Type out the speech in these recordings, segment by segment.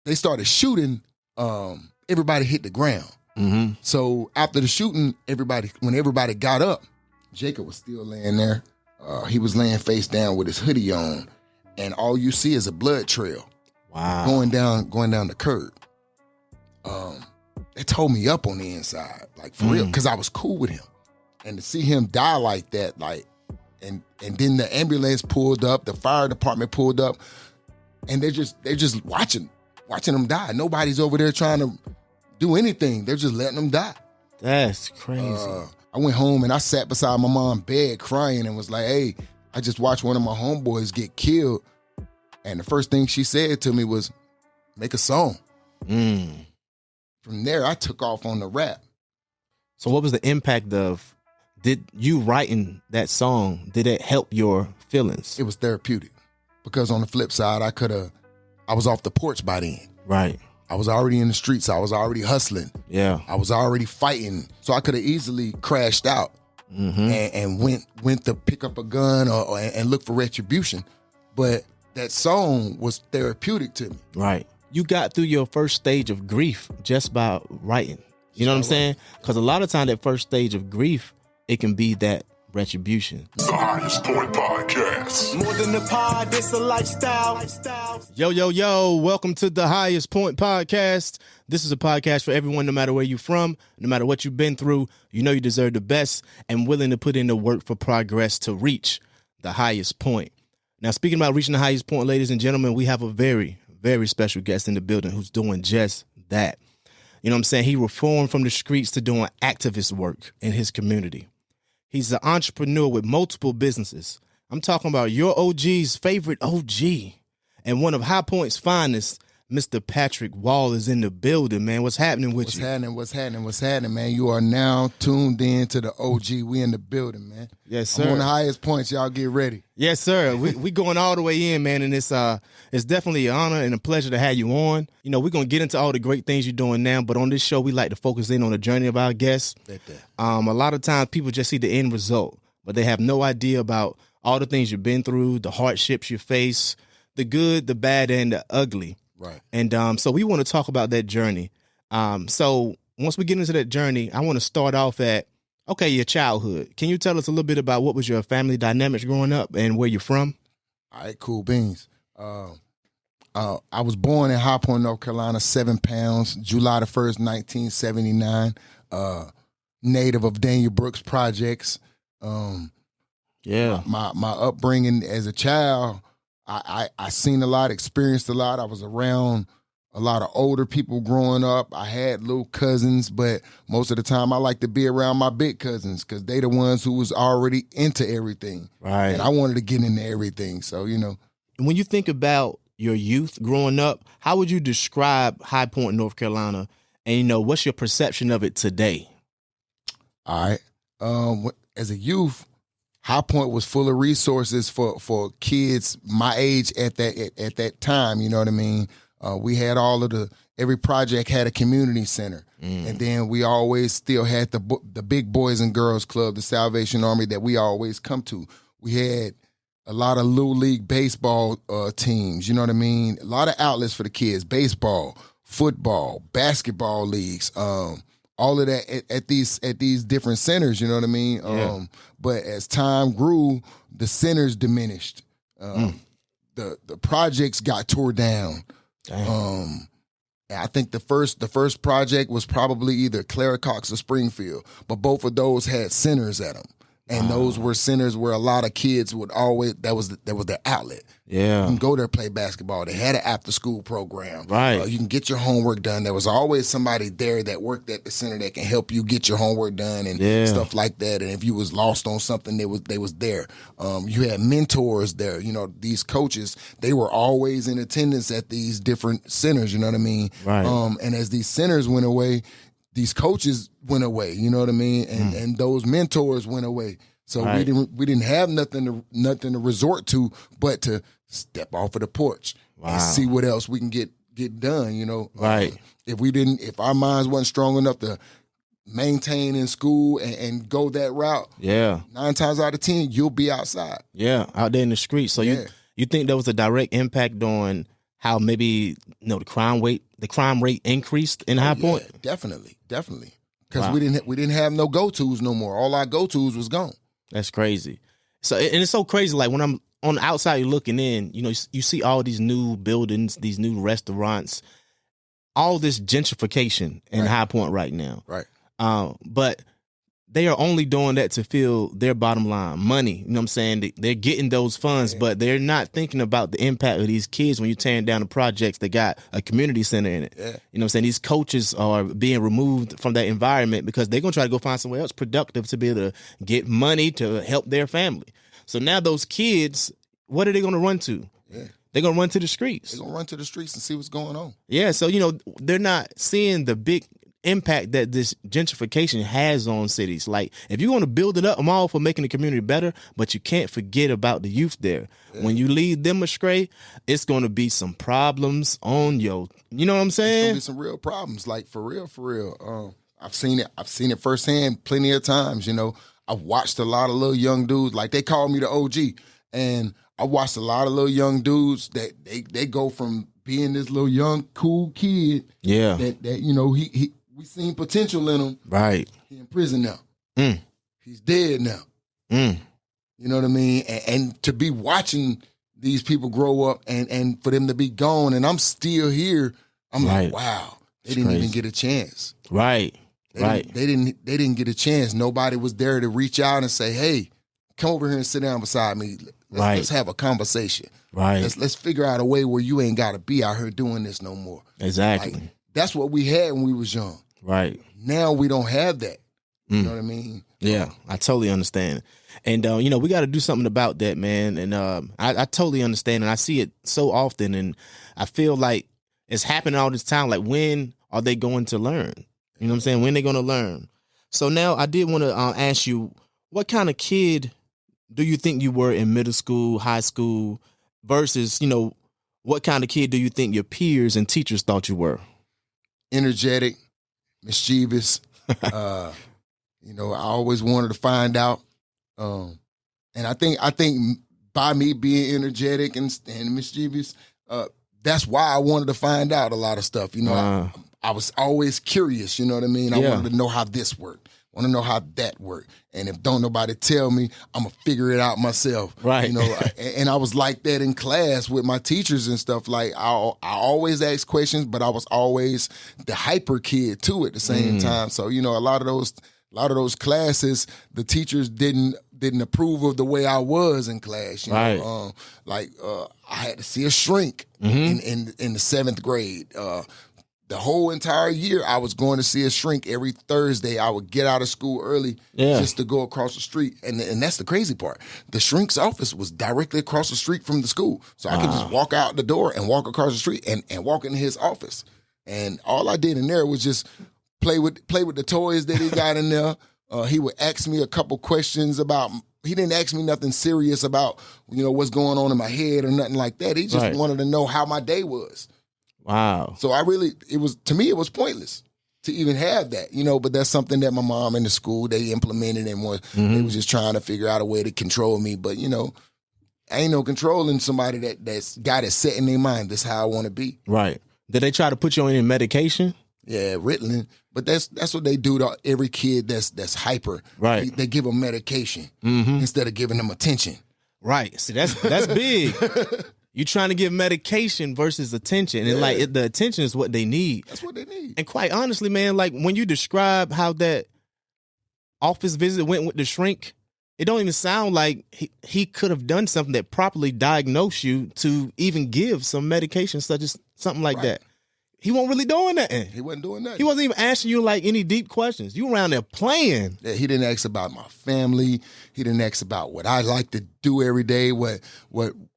they started shooting, everybody hit the ground. Mm-hmm. So after the shooting, when everybody got up, Jacob was still laying there. He was laying face down with his hoodie on, and all you see is a blood trail. Wow. Going down the curb. It tore me up on the inside, like for real, because I was cool with him. And to see him die like that, like, and then the ambulance pulled up, the fire department pulled up, and they're just watching him die. Nobody's over there trying to do anything. They're just letting him die. That's crazy. I went home and I sat beside my mom's bed crying and was like, hey, I just watched one of my homeboys get killed. And the first thing she said to me was, make a song. From there, I took off on the rap. So what was the impact of, did you writing that song, did it help your feelings? It was therapeutic. Because on the flip side, I was off the porch by then. Right. I was already in the streets. I was already hustling. Yeah. I was already fighting. So I could have easily crashed out and went to pick up a gun and look for retribution. But that song was therapeutic to me. Right. You got through your first stage of grief just by writing. You know what I'm saying? Because a lot of time that first stage of grief, it can be that retribution. The Highest Point Podcast. More than a pod, it's a lifestyle. Yo, welcome to the Highest Point Podcast. This is a podcast for everyone, no matter where you're from, no matter what you've been through. You know you deserve the best and willing to put in the work for progress to reach the highest point. Now, speaking about reaching the highest point, ladies and gentlemen, we have a very, very special guest in the building who's doing just that. You know what I'm saying? He reformed from the streets to doing activist work in his community. He's an entrepreneur with multiple businesses. I'm talking about your OG's favorite OG and one of High Point's finest, Mr. Patrick Wall is in the building, man. What's happening with you? What's happening, man? You are now tuned in to the OG. We in the building, man. Yes, sir. I'm on the highest points. Y'all get ready. Yes, sir. We going all the way in, man, and it's definitely an honor and a pleasure to have you on. You know, we're going to get into all the great things you're doing now, but on this show, we like to focus in on the journey of our guests. A lot of times people just see the end result, but they have no idea about all the things you've been through, the hardships you face, the good, the bad, and the ugly. Right. And so we want to talk about that journey. So once we get into that journey, I want to start off at, your childhood. Can you tell us a little bit about what was your family dynamics growing up and where you're from? All right, cool beans. I was born in High Point, North Carolina, 7 pounds, July the 1st, 1979, native of Daniel Brooks Projects. My upbringing as a child, I seen a lot, experienced a lot. I was around a lot of older people growing up. I had little cousins, but most of the time I like to be around my big cousins because they the ones who was already into everything. Right. And I wanted to get into everything. So, you know. When you think about your youth growing up, how would you describe High Point, North Carolina? And, you know, what's your perception of it today? All right. As a youth, High Point was full of resources for kids my age at that time. You know what I mean? We had every project had a community center, and then we always still had the big boys and girls club, the Salvation Army that we always come to. We had a lot of little league baseball teams. You know what I mean? A lot of outlets for the kids: baseball, football, basketball leagues. All of that at these different centers, you know what I mean? Yeah. But as time grew, the centers diminished. The projects got tore down. I think the first project was probably either Clara Cox or Springfield, but both of those had centers at them. And those were centers where a lot of kids would always, that was their outlet. Yeah. You can go there, play basketball. They had an after school program. Right. You can get your homework done. There was always somebody there that worked at the center that can help you get your homework done and stuff like that. And if you was lost on something, they was there. You had mentors there. You know, these coaches, they were always in attendance at these different centers, you know what I mean? Right. And as these centers went away, these coaches went away, you know what I mean? And those mentors went away. So we didn't have nothing to resort to but to step off of the porch and see what else we can get done, you know. Right. If our minds wasn't strong enough to maintain in school and go that route, 9 times out of 10 you'll be outside. Yeah, out there in the streets. So you think there was a direct impact on how maybe the crime rate increased in High Point? Yeah, definitely. Because we didn't have no go-tos no more. All our go-tos was gone. That's crazy. So and it's so crazy. Like when I'm on the outside, you're looking in. You see all these new buildings, these new restaurants, all this gentrification in High Point right now. Right. But they are only doing that to fill their bottom line, money. You know what I'm saying? They're getting those funds, but they're not thinking about the impact of these kids when you're tearing down the projects that got a community center in it. Yeah. You know what I'm saying? These coaches are being removed from that environment because they're going to try to go find somewhere else productive to be able to get money to help their family. So now those kids, what are they going to run to? Yeah. They're going to run to the streets. They're going to run to the streets and see what's going on. Yeah, so, they're not seeing the big impact that this gentrification has on cities. Like, if you want to build it up, I'm all for making the community better, but you can't forget about the youth there. Yeah. When you lead them astray, it's going to be some problems on you know what I'm saying? It's going to be some real problems, like for real. I've seen it firsthand plenty of times, I've watched a lot of little young dudes, like they call me the OG, and I watched a lot of little young dudes that they go from being this little young cool kid, that we seen potential in him. Right. He in prison now. He's dead now. You know what I mean? And to be watching these people grow up and for them to be gone and I'm still here, I'm like, wow, they didn't even get a chance. Right. They didn't get a chance. Nobody was there to reach out and say, hey, come over here and sit down beside me. Let's have a conversation. Right. Let's figure out a way where you ain't got to be out here doing this no more. Exactly. Like, that's what we had when we was young. Right. Now we don't have that. You know what I mean? Yeah, I totally understand. And, we got to do something about that, man. And I totally understand. And I see it so often. And I feel like it's happening all this time. Like, when are they going to learn? You know what I'm saying? When they going to learn? So now I did want to ask you, what kind of kid do you think you were in middle school, high school, versus, what kind of kid do you think your peers and teachers thought you were? Energetic, mischievous. I always wanted to find out. And I think by me being energetic and mischievous, that's why I wanted to find out a lot of stuff. I was always curious, you know what I mean? I wanted to know how this worked. I want to know how that worked. And if don't nobody tell me, I'm going to figure it out myself. Right. And I was like that in class with my teachers and stuff. Like, I always ask questions, but I was always the hyper kid, too, at the same time. So, a lot of those classes, the teachers didn't approve of the way I was in class. I had to see a shrink in the 7th grade. The whole entire year, I was going to see a shrink every Thursday. I would get out of school early just to go across the street. And that's the crazy part. The shrink's office was directly across the street from the school. So I could just walk out the door and walk across the street and walk into his office. And all I did in there was just play with the toys that he got in there. He would ask me a couple questions about. He didn't ask me nothing serious about what's going on in my head or nothing like that. He just wanted to know how my day was. Wow. So it was pointless to even have that, but that's something that my mom and the school, they implemented and they was just trying to figure out a way to control me. But, ain't no controlling somebody that's got it set in their mind. That's how I want to be. Right. Did they try to put you on any medication? Yeah, Ritalin. But that's what they do to every kid that's hyper. Right. They give them medication instead of giving them attention. Right. See, that's big. You're trying to give medication versus attention. And the attention is what they need. That's what they need. And quite honestly, man, like when you describe how that office visit went with the shrink, it don't even sound like he could have done something that properly diagnosed you to even give some medication such as something like that. He wasn't really doing nothing. He wasn't doing nothing. He wasn't even asking you like any deep questions. You around there playing. Yeah, he didn't ask about my family. He didn't ask about what I like to do every day, what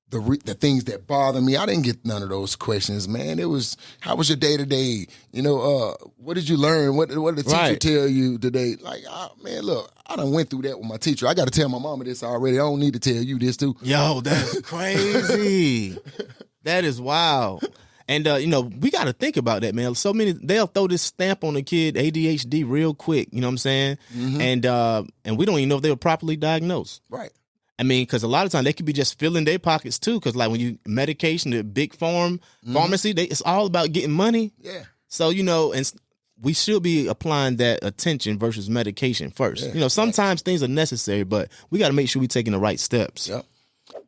the things that bother me. I didn't get none of those questions, man. It was, how was your day today? What did you learn? What did the teacher tell you today? Like, man, look, I done went through that with my teacher. I got to tell my mama this already. I don't need to tell you this too. Yo, that's crazy. That is wild. And, we got to think about that, man. So many, they'll throw this stamp on a kid, ADHD, real quick. You know what I'm saying? And we don't even know if they were properly diagnosed. Right. I mean, because a lot of times they could be just filling their pockets too. Because like when you medication, the big pharmacy, it's all about getting money. Yeah. So, and we should be applying that attention versus medication first. Sometimes things are necessary, but we got to make sure we're taking the right steps. Yep.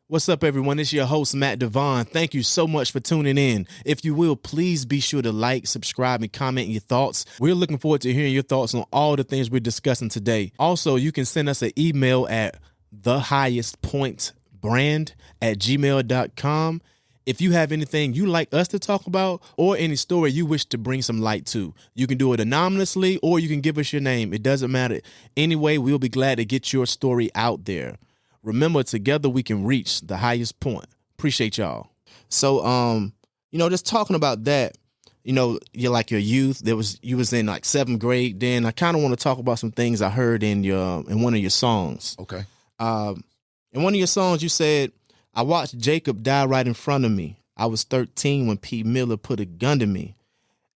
What's up, everyone? It's your host, Matt Devon. Thank you so much for tuning in. If you will, please be sure to like, subscribe, and comment your thoughts. We're looking forward to hearing your thoughts on all the things we're discussing today. Also, you can send us an email at thehighestpointbrand@gmail.com. If you have anything you like us to talk about or any story you wish to bring some light to, you can do it anonymously or you can give us your name. It doesn't matter. Anyway, we'll be glad to get your story out there. Remember, together we can reach the highest point. Appreciate y'all. So, just talking about that, you're like your youth. You was in like 7th grade. Then I kind of want to talk about some things I heard in one of your songs. Okay. In one of your songs, you said, "I watched Jacob die right in front of me. I was 13 when P. Miller put a gun to me."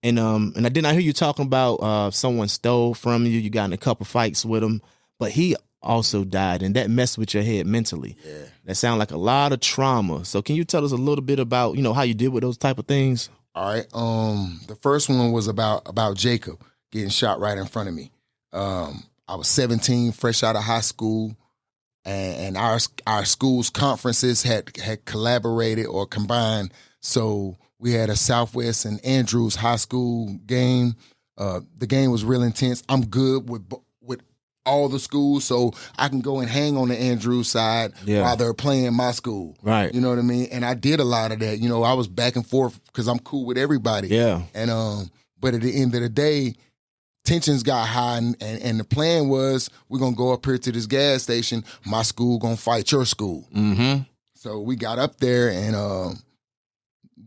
And I did not hear you talking about someone stole from you. You got in a couple fights with him, but he also died, and that messed with your head mentally. Yeah. That sounds like a lot of trauma. So can you tell us a little bit about, how you deal with those type of things? All right. The first one was about Jacob getting shot right in front of me. I was 17, fresh out of high school, and our school's conferences had collaborated or combined. So we had a Southwest and Andrews High School game. The game was real intense. I'm good with all the schools, so I can go and hang on the Andrews side while they're playing my school. Right. You know what I mean? And I did a lot of that. I was back and forth because I'm cool with everybody. Yeah. And but at the end of the day, tensions got high, and the plan was we're gonna go up here to this gas station. My school gonna fight your school. Mm-hmm. So we got up there and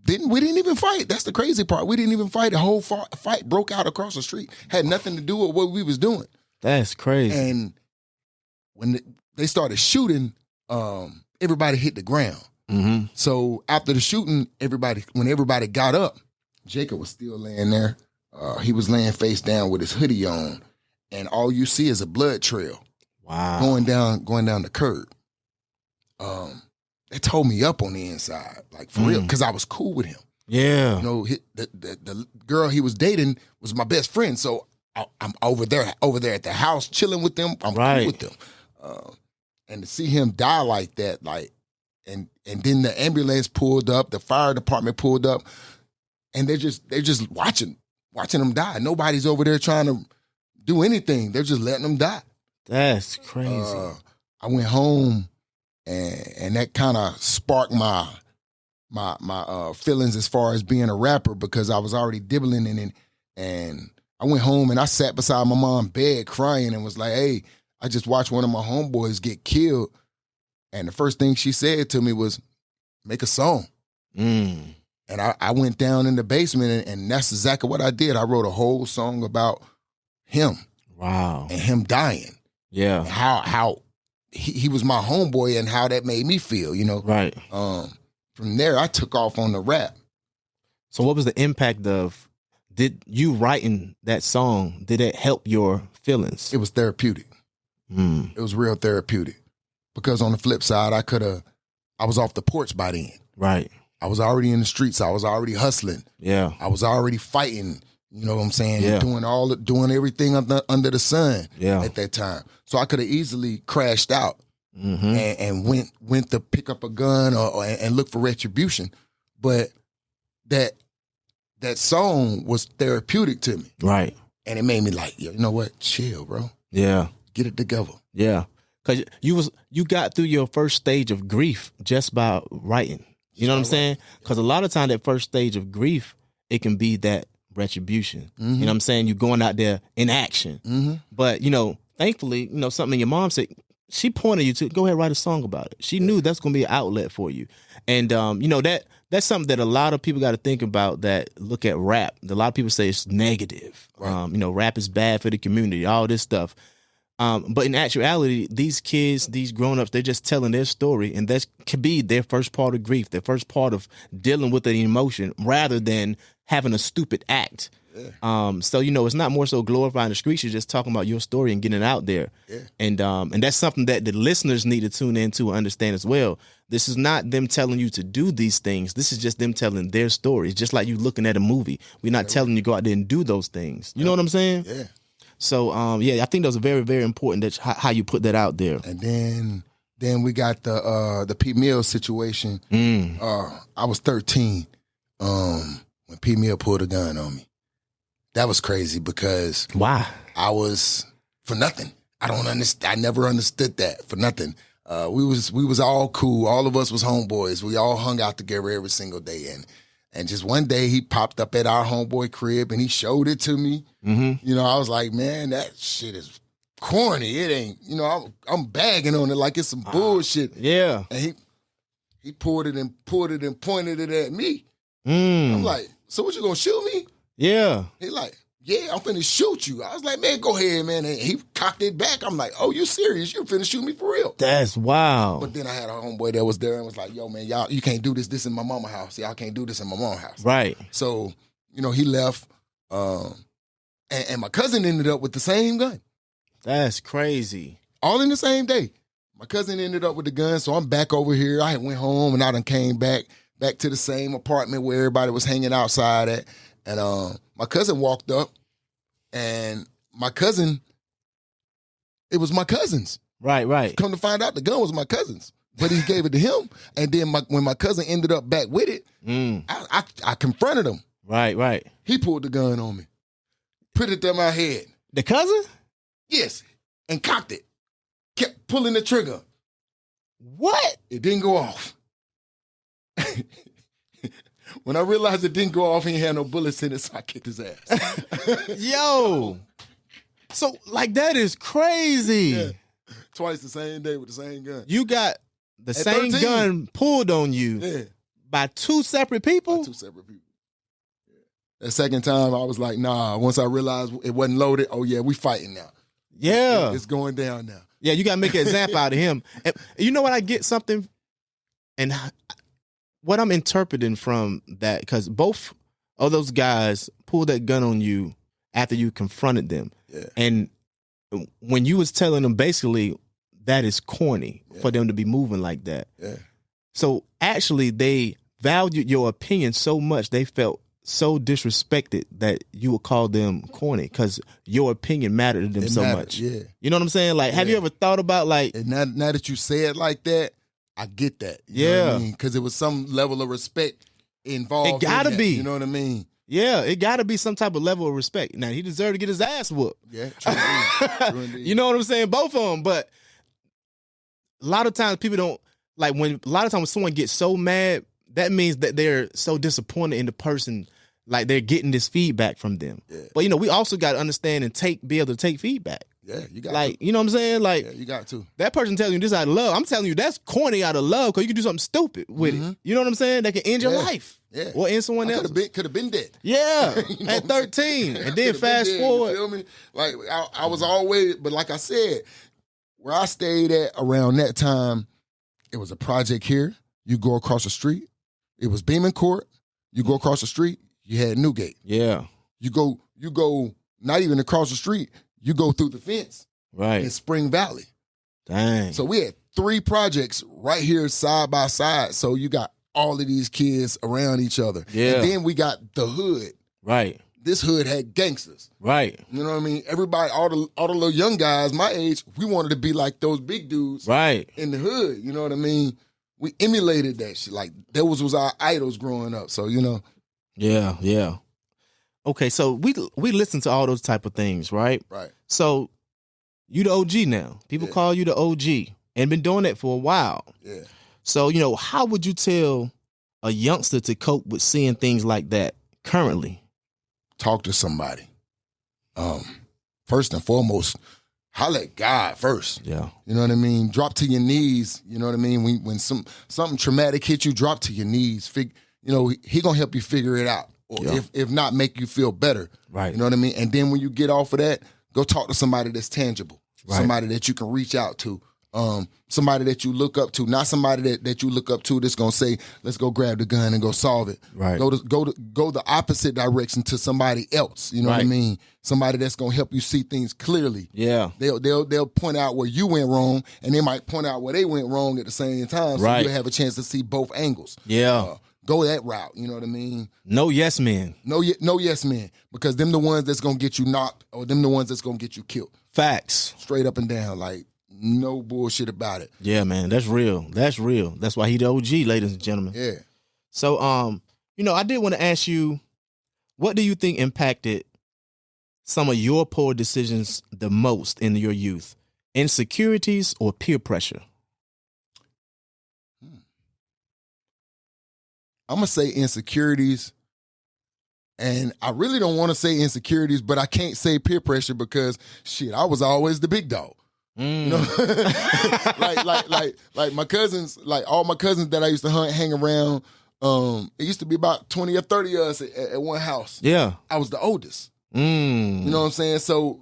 we didn't even fight. That's the crazy part. We didn't even fight. The whole fight broke out across the street. Had nothing to do with what we was doing. That's crazy. And when they started shooting, everybody hit the ground. Mm-hmm. So after the shooting, when everybody got up, Jacob was still laying there. He was laying face down with his hoodie on, and all you see is a blood trail. Wow. Going down the curb. It tore me up on the inside, like for real, because I was cool with him. Yeah. The girl he was dating was my best friend, so I'm over there at the house chilling with them. I'm cool with them, and to see him die like that, and then the ambulance pulled up, the fire department pulled up, and they're just watching them die. Nobody's over there trying to do anything. They're just letting them die. That's crazy. I went home, and that kind of sparked my feelings as far as being a rapper, because I was already dibbling in it. And I went home and I sat beside my mom's bed crying and was like, "Hey, I just watched one of my homeboys get killed." And the first thing she said to me was, "Make a song." And I went down in the basement, and that's exactly what I did. I wrote a whole song about him. Wow. And him dying. Yeah. And how he was my homeboy and how that made me feel, Right. From there, I took off on the rap. So what was the impact of, did you writing that song, did it help your feelings? It was therapeutic. It was real therapeutic. Because on the flip side, I was off the porch by then. Right. I was already in the streets. I was already hustling. Yeah. I was already fighting, you know what I'm saying? Yeah. Doing everything under the sun at that time. So I could have easily crashed out and went to pick up a gun and look for retribution. But that song was therapeutic to me. Right. And it made me like, you know what? Chill, bro. Yeah. Get it together. Yeah. Because you got through your first stage of grief just by writing. You know what I'm saying? Because a lot of time that first stage of grief, it can be that retribution. You know what I'm saying? You're going out there in action. But, thankfully, something your mom said, she pointed you to, go ahead and write a song about it. She knew that's going to be an outlet for you. And, that's something that a lot of people got to think about that look at rap. A lot of people say it's negative. Right. Rap is bad for the community, all this stuff. But in actuality, these kids, these grown-ups, they're just telling their story, and that could be their first part of grief, their first part of dealing with the emotion, rather than having a stupid act. So it's not more so glorifying the streets. You're just talking about your story and getting it out there. And that's something that the listeners need to tune into and understand as well. This is not them telling you to do these things. This is just them telling their stories. Just like you looking at a movie. We're not telling you to go out there and do those things. You know what I'm saying? Yeah. So I think those are very, very important. That how you put that out there. And then we got the P Mill situation. I was 13 when P Mill pulled a gun on me. That was crazy because why? I was for nothing. I don't understand. I never understood that for nothing. We was all cool. All of us was homeboys. We all hung out together every single day. And just one day he popped up at our homeboy crib and he showed it to me. Mm-hmm. I was like, man, that shit is corny. It ain't. I'm bagging on it like it's some bullshit. Yeah. And he pulled it and pointed it at me. I'm like, so what, you gonna shoot me? Yeah. He like, yeah, I'm finna shoot you. I was like, man, go ahead, man. And he cocked it back. I'm like, oh, you serious? You finna shoot me for real? That's wild. But then I had a homeboy that was there and was like, yo, man, y'all, you can't do this. This in my mama's house. Y'all can't do this in my mom's house. Right. So, he left. And my cousin ended up with the same gun. That's crazy. All in the same day. My cousin ended up with the gun, so I'm back over here. I went home and I done came back to the same apartment where everybody was hanging outside at. And my cousin walked up, and it was my cousin's. Right. Come to find out, the gun was my cousin's, but he gave it to him. And then when my cousin ended up back with it, I confronted him. Right. He pulled the gun on me, put it to my head. The cousin? Yes, and cocked it. Kept pulling the trigger. What? It didn't go off. When I realized it didn't go off, he ain't had no bullets in it, so I kicked his ass. Yo. So, that is crazy. Yeah. Twice the same day with the same gun. You got the At same 13. gun pulled on you by two separate people? By two separate people. Yeah. That second time, I was like, nah. Once I realized it wasn't loaded, oh, yeah, we fighting now. Yeah. It's going down now. Yeah, you got to make an example out of him. And you know what? I get something, and what I'm interpreting from that, because both of those guys pulled that gun on you after you confronted them. Yeah. And when you was telling them basically that is corny for them to be moving like that. Yeah. So actually they valued your opinion so much, they felt so disrespected that you would call them corny because your opinion mattered to them much. Yeah. You know what I'm saying? Have you ever thought about And now that you say it like that, I get that. You know what I mean? Because it was some level of respect involved. It gotta in that, be. You know what I mean? Yeah, it gotta be some type of level of respect. Now, he deserved to get his ass whooped. Yeah, true indeed. You know what I'm saying? Both of them. But a lot of times people don't, when someone gets so mad, that means that they're so disappointed in the person, they're getting this feedback from them. Yeah. But, we also got to understand and be able to take feedback. Yeah, you got to. You know what I'm saying? Yeah, you got to. That person telling you this out of love. I'm telling you that's corny out of love because you can do something stupid with it. You know what I'm saying? That can end your life. Yeah. Or end someone else. Could have been dead. Yeah. You know at 13. And then Could've fast been dead, forward. You feel me? I was always, but like I said, where I stayed at around that time, it was a project here. You go across the street. It was Beeman Court. You go across the street, you had Newgate. Yeah. You go not even across the street, you go through the fence. Right. In Spring Valley. Dang. So we had 3 projects right here side by side. So you got all of these kids around each other. Yeah. And then we got the hood. Right. This hood had gangsters. Right. You know what I mean? Everybody, all the little young guys my age, we wanted to be like those big dudes. Right. In the hood. You know what I mean? We emulated that shit. Those was our idols growing up. So, Yeah. Okay, so we listen to all those type of things, right? Right. So you the OG now. People call you the OG and been doing that for a while. Yeah. So, how would you tell a youngster to cope with seeing things like that currently? Talk to somebody. First and foremost, holler at God first. Yeah. You know what I mean? Drop to your knees. You know what I mean? When something traumatic hit you, drop to your knees. He gonna help you figure it out. Or if not, make you feel better. Right. You know what I mean? And then when you get off of that, go talk to somebody that's tangible. Right. Somebody that you can reach out to somebody that you look up to, not somebody that you look up to that's gonna say, let's go grab the gun and go solve it. Right. Go the opposite direction to somebody else. You know what I Right. mean? Somebody that's gonna help you see things clearly. Yeah. They'll point out where you went wrong, and they might point out where they went wrong at the same time. So Right. you have a chance to see both angles. Yeah. Go that route. You know what I mean? No yes men. No yes men, because them the ones that's gonna get you knocked, or them the ones that's gonna get you killed. Facts. Straight up and down, like no bullshit about it. Yeah, man. That's real. That's real. That's why he the OG, ladies and gentlemen. Yeah. So, I did want to ask you, what do you think impacted some of your poor decisions the most in your youth? Insecurities or peer pressure? I'm gonna say insecurities, and I really don't want to say insecurities, but I can't say peer pressure because shit, I was always the big dog. You know, like my cousins, like all my cousins that I used to hang around. It used to be about 20 or 30 of us at one house. Yeah. I was the oldest. You You know what I'm saying? So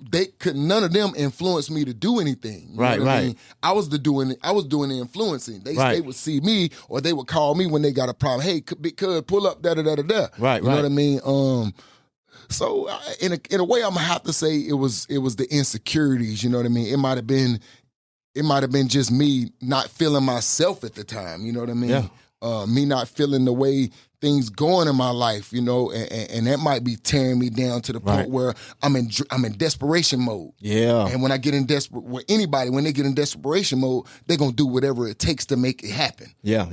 none of them influence me to do anything. You know Right, what I right. mean? I was doing the influencing. They Right. would see me, or they would call me when they got a problem. Hey, big cuz, pull up, da da da da da. Right, You know right. what I mean? So in a way, I'm gonna have to say it was the insecurities. You know what I mean? It might have been just me not feeling myself at the time. You know what I mean? Yeah. Me not feeling the way things going in my life, you know, and that might be tearing me down to the point Right. where I'm in desperation mode. Yeah. And when I get in when they get in desperation mode, they're gonna do whatever it takes to make it happen. Yeah.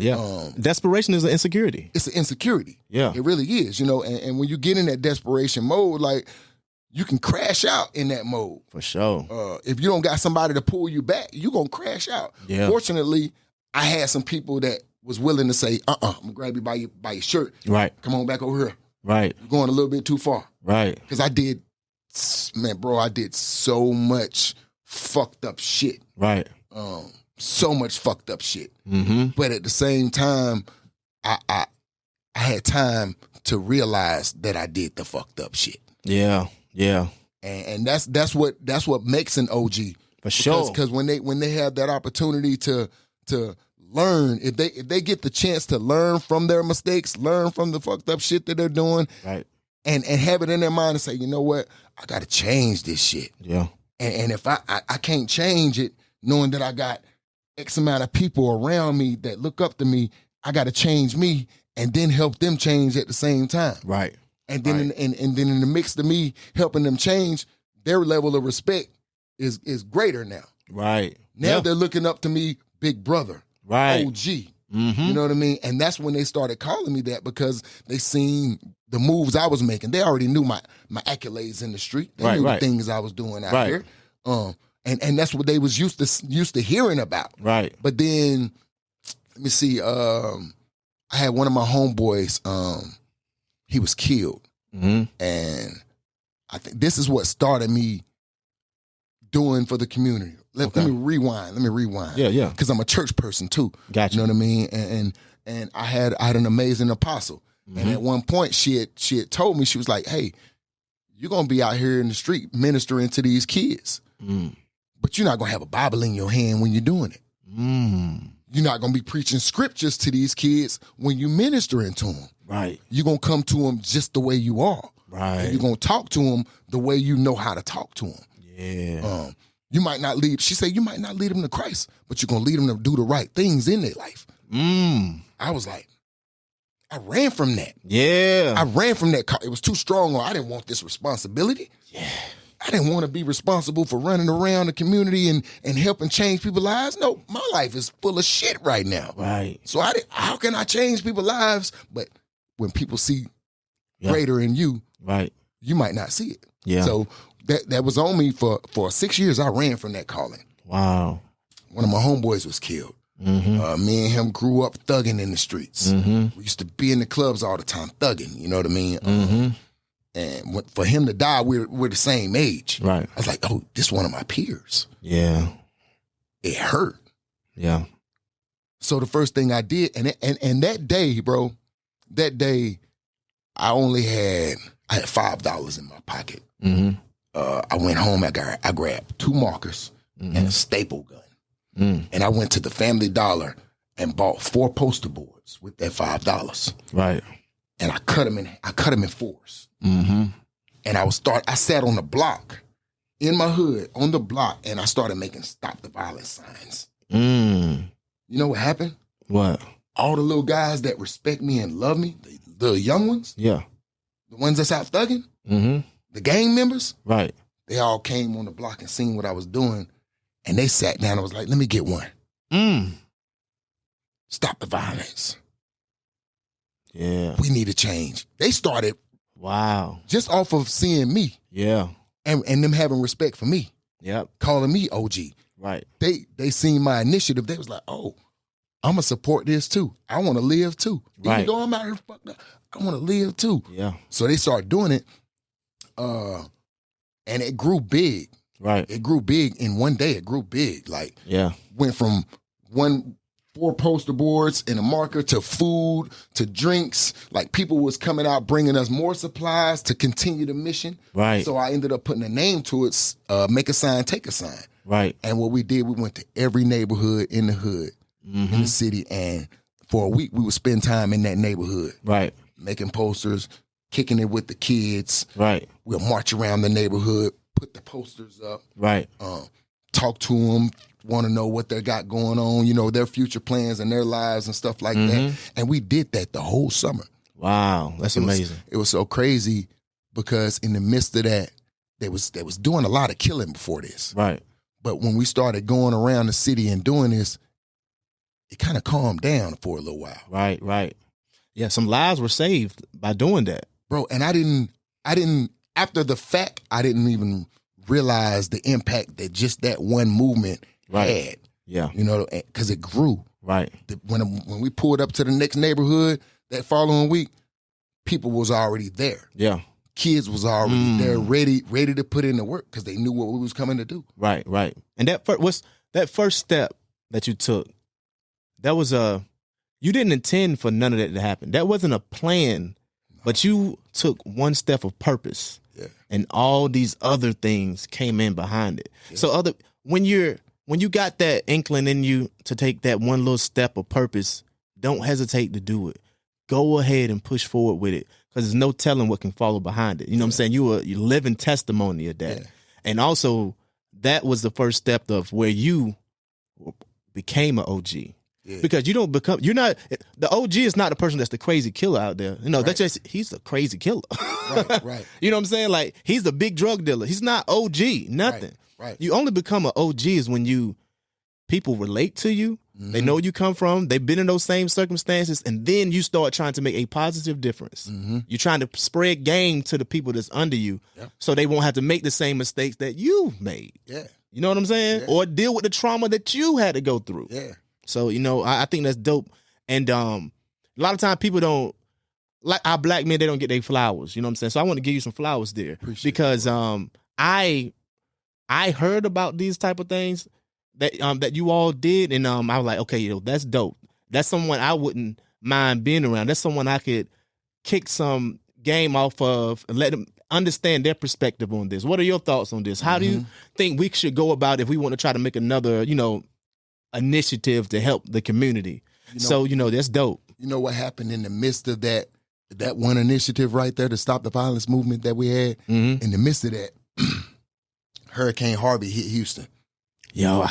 Desperation is an insecurity. It's an insecurity. Yeah. It really is, you know. And when you get in that desperation mode, like you can crash out in that mode. For sure. If you don't got somebody to pull you back, you're gonna crash out. Yeah. Fortunately, I had some people that was willing to say, I'm gonna grab you by your shirt. Right. Come on back over here. Right. You're going a little bit too far. Right. Because I did so much fucked up shit. Right. So much fucked up shit. Mm-hmm. But at the same time, I had time to realize that I did the fucked up shit. Yeah. Yeah. And that's what makes an OG. For sure. Because when they have that opportunity to learn, if they get the chance to learn from their mistakes, learn from the fucked up shit that they're doing, Right. and have it in their mind and say, you know what, I got to change this shit. Yeah. And if I can't change it, knowing that I got X amount of people around me that look up to me, I got to change me and then help them change at the same time. Right. And then Right. and then in the mix of me helping them change, their level of respect is greater now. Right. Now Yeah. they're looking up to me, big brother, Right. OG. Mm-hmm. You know what I mean? And that's when they started calling me that, because they seen the moves I was making. They already knew my accolades in the street. They Right, knew right. the things I was doing out Right. here. And that's what they was used to hearing about. Right. But then, let me see. I had one of my homeboys. He was killed, Mm-hmm. and I think this is what started me doing for the community. Let me rewind. Yeah. Yeah. Because I'm a church person too. Gotcha. You know what I mean? And I had an amazing apostle. Mm-hmm. And at one point she had told me, she was like, hey, you're gonna be out here in the street ministering to these kids. Mm. But you're not gonna have a Bible in your hand when you're doing it. Mm. You're not gonna be preaching scriptures to these kids when you're ministering to them. Right. You're gonna come to them just the way you are. Right. And you're gonna talk to them the way you know how to talk to them. Yeah. You might not lead, she said, you might not lead them to Christ, but you're gonna lead them to do the right things in their life. I was like, I ran from that. Yeah. I ran from that. It was too strong. Or I didn't want this responsibility. Yeah. I didn't want to be responsible for running around the community and helping change people's lives. No, my life is full of shit right now. Right. So how can I change people's lives? But when people see Yeah. greater in you, Right. you might not see it. Yeah. So that was on me for 6 years. I ran from that calling. Wow. One of my homeboys was killed. Mm-hmm. Me and him grew up thugging in the streets. Mm-hmm. We used to be in the clubs all the time thugging. You know what I mean? Mm-hmm. And for him to die, we're the same age. Right. I was like, oh, this one of my peers. Yeah. It hurt. Yeah. So the first thing I did, and that day, bro, I had $5 in my pocket. Mm-hmm. I went home. I grabbed 2 markers and a staple gun. And I went to the Family Dollar and bought 4 poster boards with that $5. Right. And I cut them in 4s. Mm-hmm. And I sat on the block in my hood on the block, and I started making stop the violence signs. Mm. You know what happened? What? All the little guys that respect me and love me, the young ones, Yeah. the ones that's out thugging, Mm-hmm. the gang members, Right. they all came on the block and seen what I was doing. And they sat down and was like, let me get one. Mm. Stop the violence. Yeah. We need a change. They started Wow. just off of seeing me Yeah. and them having respect for me, Yep. calling me OG. Right. They seen my initiative. They was like, oh, I'm going to support this too. I want to live too. Right. Even though I'm out here fucked up, I want to live too. Yeah. So they started doing it. And it grew big. Right. It grew big in one day. It grew big. Like, Yeah. went from 4 poster boards and a marker to food to drinks. Like, people was coming out bringing us more supplies to continue the mission. Right. So I ended up putting a name to it, make a sign, take a sign. Right. And what we did, we went to every neighborhood in the hood, in the city, and for a week we would spend time in that neighborhood, Right. making posters, kicking it with the kids. Right. We'll march around the neighborhood, put the posters up, Right. talk to them, want to know what they got going on, you know, their future plans and their lives and stuff like that. And we did that the whole summer. Wow. That's amazing. It was so crazy because in the midst of that, they was doing a lot of killing before this. Right. But when we started going around the city and doing this, it kind of calmed down for a little while. Right. Right. Yeah. Some lives were saved by doing that. Bro, and I didn't, after the fact, I didn't even realize the impact that just that one movement had. Yeah. You know, because it grew. Right. When we pulled up to the next neighborhood that following week, people was already there. Yeah. Kids was already there, ready to put in the work because they knew what we was coming to do. Right. Right. And that first step that you took, that was you didn't intend for none of that to happen. That wasn't a plan, but you took one step of purpose. Yeah. And all these other things came in behind it. Yeah. So when you got that inkling in you to take that one little step of purpose, don't hesitate to do it. Go ahead and push forward with it because there's no telling what can follow behind it. You know what I'm saying? You're living testimony of that. Yeah. And also that was the first step of where you became an OG. Yeah. Because the OG is not the person that's the crazy killer out there. You know, that's just, he's a crazy killer. Right. You know what I'm saying? Like, he's the big drug dealer. He's not OG, nothing. Right. You only become an OG is when people relate to you. They know where you come from. They've been in those same circumstances. And then you start trying to make a positive difference. You're trying to spread game to the people that's under you so they won't have to make the same mistakes that you made. Yeah. You know what I'm saying? Yeah. Or deal with the trauma that you had to go through. Yeah. So, you know, I think that's dope. And a lot of times people don't, like our black men, they don't get their flowers. You know what I'm saying? So I want to give you some flowers there. Appreciate because I heard about these type of things that you all did, and I was like, okay, that's dope. That's someone I wouldn't mind being around. That's someone I could kick some game off of and let them understand their perspective on this. What are your thoughts on this? How do you think we should go about if we want to try to make another, initiative to help the community? That's dope. You know what happened in the midst of that one initiative right there to stop the violence movement that we had? In the midst of that, Hurricane Harvey hit Houston. Yo,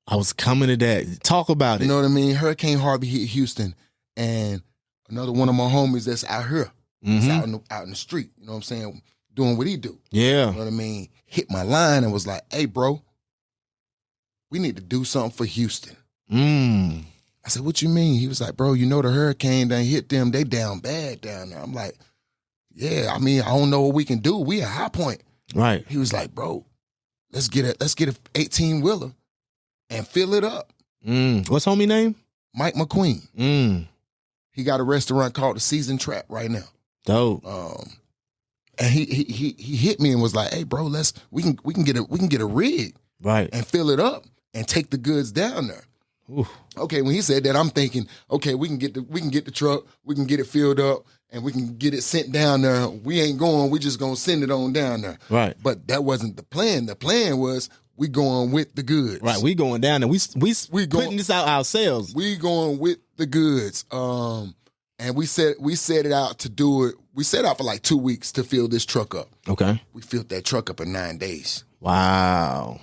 I was coming to that. Talk about it. You know what I mean? Hurricane Harvey hit Houston, and another one of my homies that's out here, that's out in the street, you know what I'm saying, doing what he do. Yeah. You know what I mean? Hit my line and was like, hey, bro, we need to do something for Houston. I said, what you mean? He was like, bro, the hurricane done hit them. They down bad down there. I'm like, yeah, I mean, I don't know what we can do. We at High Point. Right. He was like, bro, let's get a 18-wheeler and fill it up. What's homie name? Mike McQueen. He got a restaurant called the Season Trap right now. Dope. And he hit me and was like, hey, bro, we can get a rig, right, and fill it up and take the goods down there. Oof. Okay, when he said that, I'm thinking, okay, we can get the truck, we can get it filled up, and we can get it sent down there. We ain't going, we just gonna send it on down there. Right. But that wasn't the plan. The plan was we going with the goods. Right, we going down and we putting this out ourselves. We going with the goods. And we set it out to do it. We set out for like 2 weeks to fill this truck up. Okay. We filled that truck up in 9 days. Wow.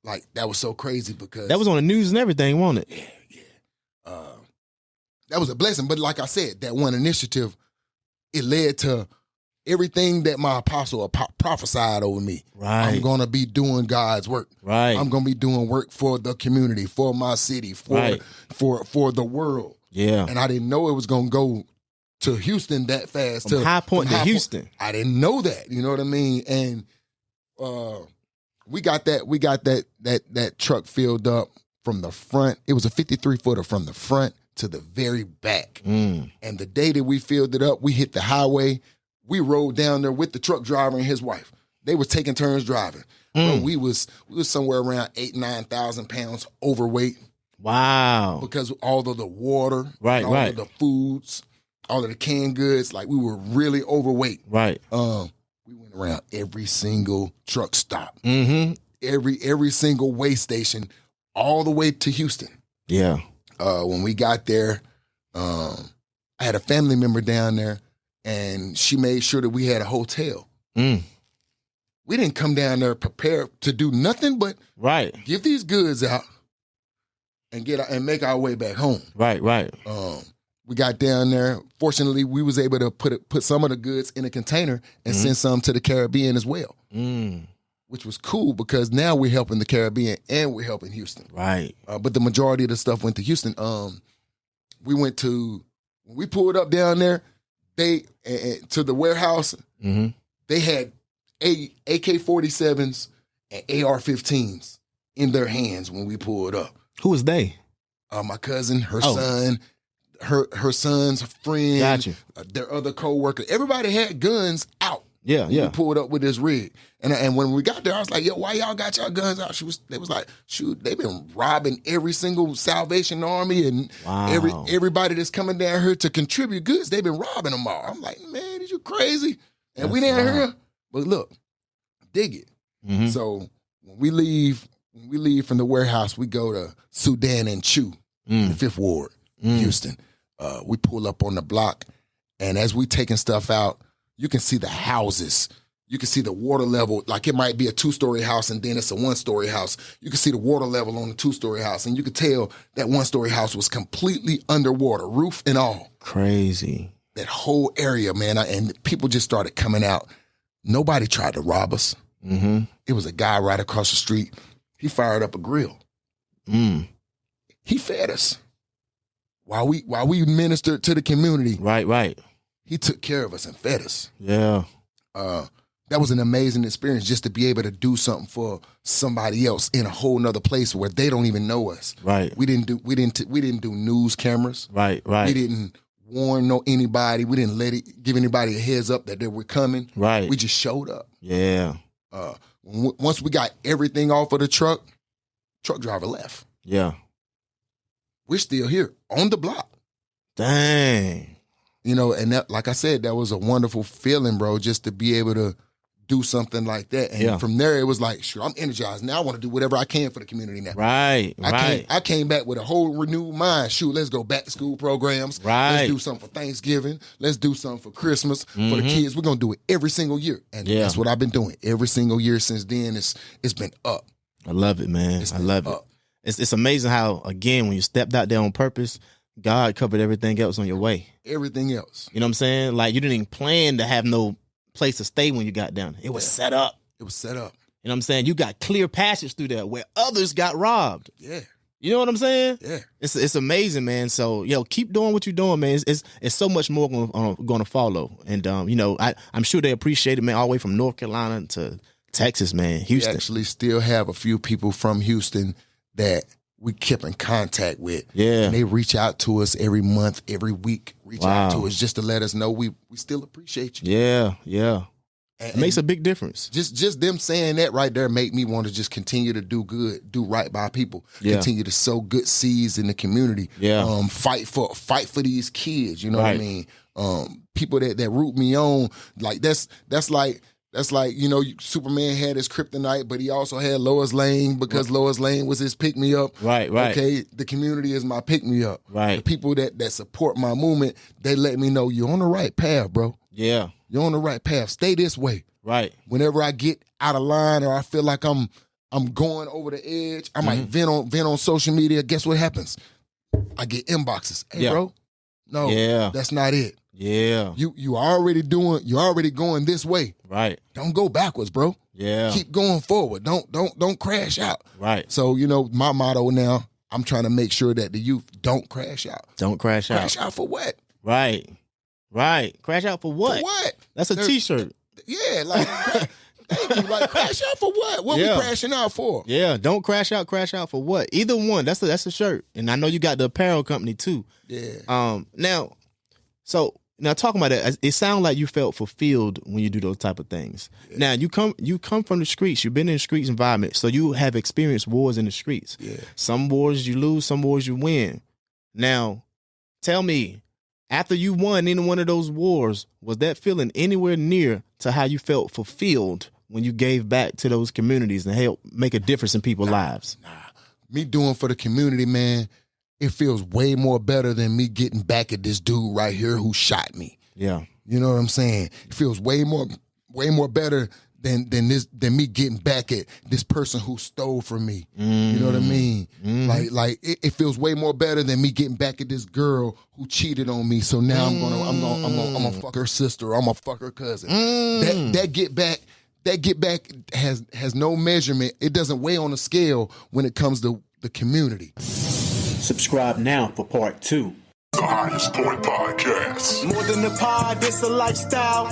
Like, that was so crazy because that was on the news and everything, wasn't it? Yeah. That was a blessing. But like I said, that one initiative, it led to everything that my apostle prophesied over me. Right. I'm going to be doing God's work. Right. I'm going to be doing work for the community, for my city, for the world. Yeah. And I didn't know it was going to go to Houston that fast. From High Point to Houston. I didn't know that. You know what I mean? And we got that truck filled up from the front. It was a 53-footer from the front to the very back. And the day that we filled it up, we hit the highway. We rode down there with the truck driver and his wife. They was taking turns driving. Bro, we was somewhere around 8,000-9,000 pounds overweight. Wow. Because all of the water, right, all of the foods, all of the canned goods, like we were really overweight. Right. We went around every single truck stop, Mm-hmm. every single way station, all the way to Houston. Yeah. When we got there, I had a family member down there, and she made sure that we had a hotel. We didn't come down there prepared to do nothing but give these goods out and make our way back home. Right. We got down there. Fortunately, we was able to put some of the goods in a container and send some to the Caribbean as well, which was cool because now we're helping the Caribbean and we're helping Houston. Right. But the majority of the stuff went to Houston. When we pulled up down there, to the warehouse, they had AK-47s and AR-15s in their hands when we pulled up. Who was they? My cousin, her son, her son's friend, Gotcha. Their other co-worker. Everybody had guns out. Yeah. We pulled up with this rig. And when we got there, I was like, yo, why y'all got y'all guns out? They was like, shoot, they've been robbing every single Salvation Army and everybody that's coming down here to contribute goods. They've been robbing them all. I'm like, man, is you crazy? And we didn't hear. But look, dig it. So when we leave from the warehouse, we go to Sudan and Chew, the 5th Ward, Houston. We pull up on the block, and as we taking stuff out, you can see the houses. You can see the water level. Like it might be a 2-story house, and then it's a 1-story house. You can see the water level on the 2-story house, and you could tell that 1-story house was completely underwater, roof and all. Crazy. That whole area, man, and people just started coming out. Nobody tried to rob us. It was a guy right across the street. He fired up a grill. He fed us while we ministered to the community. Right. He took care of us and fed us. Yeah. That was an amazing experience just to be able to do something for somebody else in a whole nother place where they don't even know us. Right. We didn't do news cameras. Right. We didn't warn anybody. We didn't give anybody a heads up that they were coming. Right. We just showed up. Yeah. Once we got everything off of the truck driver left. Yeah. We're still here on the block. Dang. You know, and that, like I said, that was a wonderful feeling, bro, just to be able to do something like that. And from there, it was like, sure, I'm energized. Now I want to do whatever I can for the community now. Right. I came back with a whole renewed mind. Shoot, let's go back to school programs. Right. Let's do something for Thanksgiving. Let's do something for Christmas, for the kids. We're going to do it every single year. And that's what I've been doing every single year since then. It's been up. I love it, man. I love it. It's amazing how, again, when you stepped out there on purpose, God covered everything else on your way. Everything else. You know what I'm saying? Like, you didn't even plan to have no place to stay when you got down. It was set up. It was set up. You know what I'm saying? You got clear passage through there where others got robbed. Yeah. You know what I'm saying? Yeah. It's amazing, man. So, keep doing what you're doing, man. It's so much more going to follow. And, I'm sure they appreciate it, man, all the way from North Carolina to Texas, man, Houston. We actually still have a few people from Houston that we kept in contact with. Yeah. And they reach out to us every month, every week, out to us just to let us know we still appreciate you. Yeah. It makes a big difference. Just them saying that right there make me want to just continue to do good, do right by people, continue to sow good seeds in the community. Yeah. Fight for these kids, you know what I mean? People that root me on, like that's like That's like, Superman had his kryptonite, but he also had Lois Lane because Lois Lane was his pick-me-up. Right. Okay, the community is my pick-me-up. Right. The people that support my movement, they let me know you're on the right path, bro. Yeah. You're on the right path. Stay this way. Right. Whenever I get out of line or I feel like I'm going over the edge, I might vent on social media. Guess what happens? I get inboxes. Hey, bro. No, that's not it. Yeah. You already going this way. Right. Don't go backwards, bro. Yeah. Keep going forward. Don't crash out. Right. So, my motto now, I'm trying to make sure that the youth don't crash out. Don't crash out. Crash out for what? Right. Right. Crash out for what? For what? That's a t-shirt. Yeah, like thank you. Like, crash out for what? What we crashing out for? Yeah, don't crash out for what? Either one. That's a shirt. And I know you got the apparel company too. Yeah. Now talking about that, it sounds like you felt fulfilled when you do those type of things. Yeah. Now you come from the streets. You've been in the streets environment, so you have experienced wars in the streets. Yeah. Some wars you lose, some wars you win. Now, tell me, after you won any one of those wars, was that feeling anywhere near to how you felt fulfilled when you gave back to those communities and helped make a difference in people's lives? Nah. Me doing for the community, man, it feels way more better than me getting back at this dude right here who shot me. Yeah. You know what I'm saying? It feels way more better than me getting back at this person who stole from me. You know what I mean? Like it feels way more better than me getting back at this girl who cheated on me. So now I'm gonna fuck her sister. I'm gonna fuck her cousin. That get back has no measurement. It doesn't weigh on a scale when it comes to the community. Subscribe now for part 2. The Highest Point Podcast. More than a pod, it's a lifestyle.